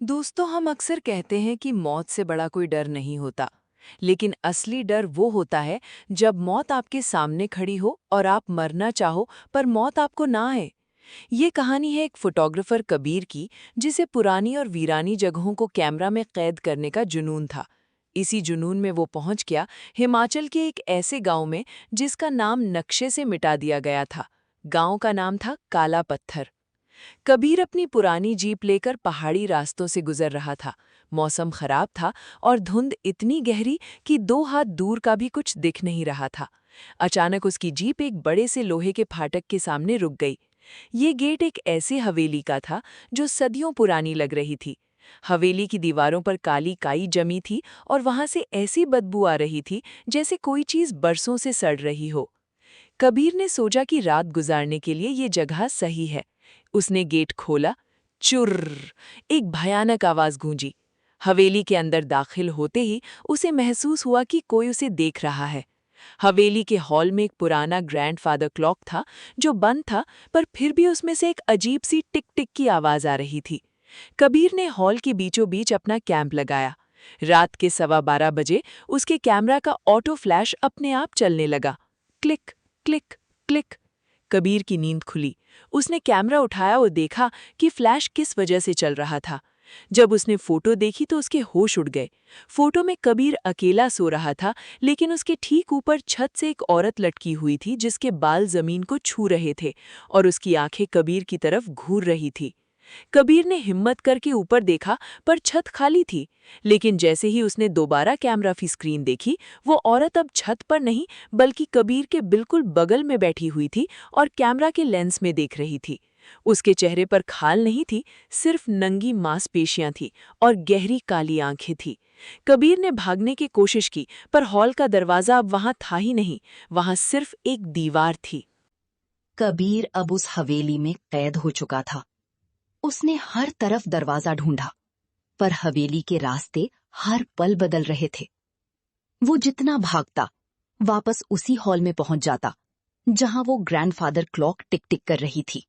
दोस्तों, हम अक्सर कहते हैं कि मौत से बड़ा कोई डर नहीं होता। लेकिन असली डर वो होता है जब मौत आपके सामने खड़ी हो और आप मरना चाहो पर मौत आपको ना आए। ये कहानी है एक फोटोग्राफर कबीर की, जिसे पुरानी और वीरानी जगहों को कैमरा में कैद करने का जुनून था। इसी जुनून में वो पहुंच गया हिमाचल के एक ऐसे गांव में जिसका नाम नक्शे से मिटा दिया गया था। गांव का नाम था काला पत्थर। कबीर अपनी पुरानी जीप लेकर पहाड़ी रास्तों से गुजर रहा था। मौसम खराब था और धुंध इतनी गहरी कि 2 हाथ दूर का भी कुछ दिख नहीं रहा था। अचानक उसकी जीप एक बड़े से लोहे के फाटक के सामने रुक गई। ये गेट एक ऐसी हवेली का था जो सदियों पुरानी लग रही थी। हवेली की दीवारों पर काली काई जमी थी और वहां से ऐसी बदबू आ रही थी जैसे कोई चीज बरसों से सड़ रही हो। कबीर ने सोचा कि रात गुजारने के लिए ये जगह सही है। उसने गेट खोला। चुर्र! एक भयानक आवाज गूंजी। हवेली के अंदर दाखिल होते ही उसे महसूस हुआ कि कोई उसे देख रहा है। हवेली के हॉल में एक पुराना ग्रैंडफादर क्लॉक था जो बंद था, पर फिर भी उसमें से एक अजीब सी टिक टिक की आवाज आ रही थी। कबीर ने हॉल के बीचों बीच अपना कैंप लगाया। रात के 12:15 बजे उसके कैमरा का ऑटो फ्लैश अपने आप चलने लगा। Click, click, click. कबीर की नींद खुली। उसने कैमरा उठाया और देखा कि फ्लैश किस वजह से चल रहा था। जब उसने फोटो देखी तो उसके होश उड़ गए। फोटो में कबीर अकेला सो रहा था, लेकिन उसके ठीक ऊपर छत से एक औरत लटकी हुई थी जिसके बाल जमीन को छू रहे थे और उसकी आंखें कबीर की तरफ घूर रही थी। कबीर ने हिम्मत करके ऊपर देखा, पर छत खाली थी। लेकिन जैसे ही उसने दोबारा कैमरा की स्क्रीन देखी, वो औरत अब छत पर नहीं बल्कि कबीर के बिल्कुल बगल में बैठी हुई थी और कैमरा के लेंस में देख रही थी। उसके चेहरे पर खाल नहीं थी, सिर्फ नंगी मांसपेशियां थी और गहरी काली आंखें थी। कबीर ने भागने की कोशिश की, पर हॉल का दरवाजा अब वहां था ही नहीं। वहां सिर्फ एक दीवार थी। कबीर अब उस हवेली में कैद हो चुका था। उसने हर तरफ दरवाजा ढूंढा, पर हवेली के रास्ते हर पल बदल रहे थे। वो जितना भागता, वापस उसी हॉल में पहुंच जाता जहां वो ग्रैंडफादर क्लॉक टिक टिक कर रही थी।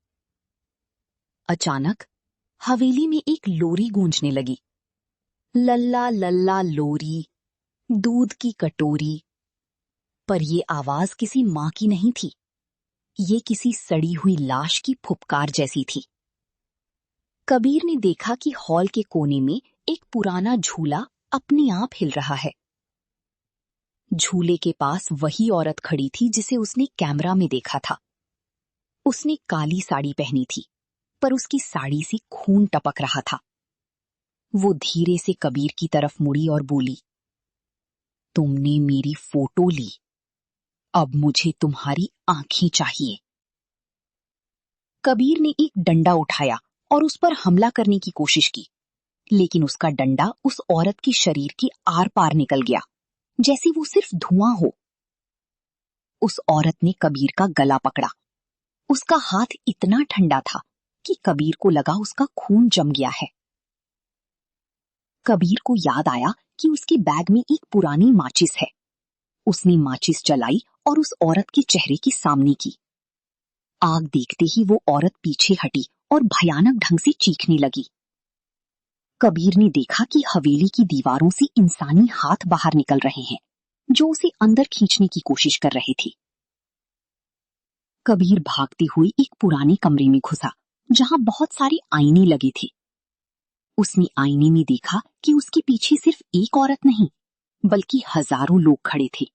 अचानक हवेली में एक लोरी गूंजने लगी। लल्ला लल्ला लोरी, दूध की कटोरी। पर ये आवाज किसी मां की नहीं थी। ये किसी सड़ी हुई लाश की फुफकार जैसी थी। कबीर ने देखा कि हॉल के कोने में एक पुराना झूला अपने आप हिल रहा है। झूले के पास वही औरत खड़ी थी जिसे उसने कैमरा में देखा था। उसने काली साड़ी पहनी थी, पर उसकी साड़ी से खून टपक रहा था। वो धीरे से कबीर की तरफ मुड़ी और बोली, तुमने मेरी फोटो ली, अब मुझे तुम्हारी आंखें चाहिए। कबीर ने एक डंडा उठाया और उस पर हमला करने की कोशिश की, लेकिन उसका डंडा उस औरत के शरीर के आर पार निकल गया, जैसे वो सिर्फ धुआं हो। उस औरत ने कबीर का गला पकड़ा। उसका हाथ इतना ठंडा था कि कबीर को लगा उसका खून जम गया है। कबीर को याद आया कि उसके बैग में एक पुरानी माचिस है। उसने माचिस जलाई और उस औरत के चेहरे के सामने की। आग देखते ही वो औरत पीछे हटी और भयानक ढंग से चीखने लगी। कबीर ने देखा कि हवेली की दीवारों से इंसानी हाथ बाहर निकल रहे हैं, जो उसे अंदर खींचने की कोशिश कर रहे थे। कबीर भागते हुए एक पुराने कमरे में घुसा, जहां बहुत सारे आईने लगे थे। उसने आईने में देखा कि उसके पीछे सिर्फ एक औरत नहीं, बल्कि हजारों लोग खड़े थे।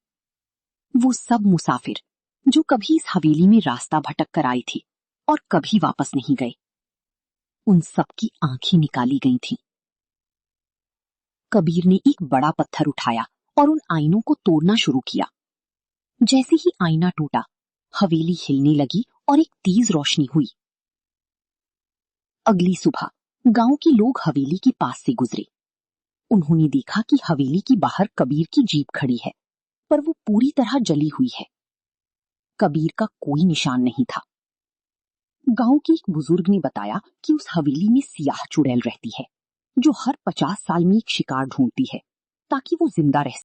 वो सब मुसाफिर जो कभी इस हवेली में रास्ता भटक कर आए थे और कभी वापस नहीं गए। उन सब की आंखें निकाली गई थीं। कबीर ने एक बड़ा पत्थर उठाया और उन आईनों को तोड़ना शुरू किया। जैसे ही आईना टूटा, हवेली हिलने लगी और एक तेज रोशनी हुई। अगली सुबह गांव के लोग हवेली के पास से गुजरे। उन्होंने देखा कि हवेली के बाहर कबीर की जीप खड़ी है, पर वो पूरी तरह जली हुई है। कबीर का कोई निशान नहीं था। गांव के एक बुजुर्ग ने बताया कि उस हवेली में सियाह चुड़ैल रहती है, जो हर 50 साल में एक शिकार ढूंढती है ताकि वो जिंदा रह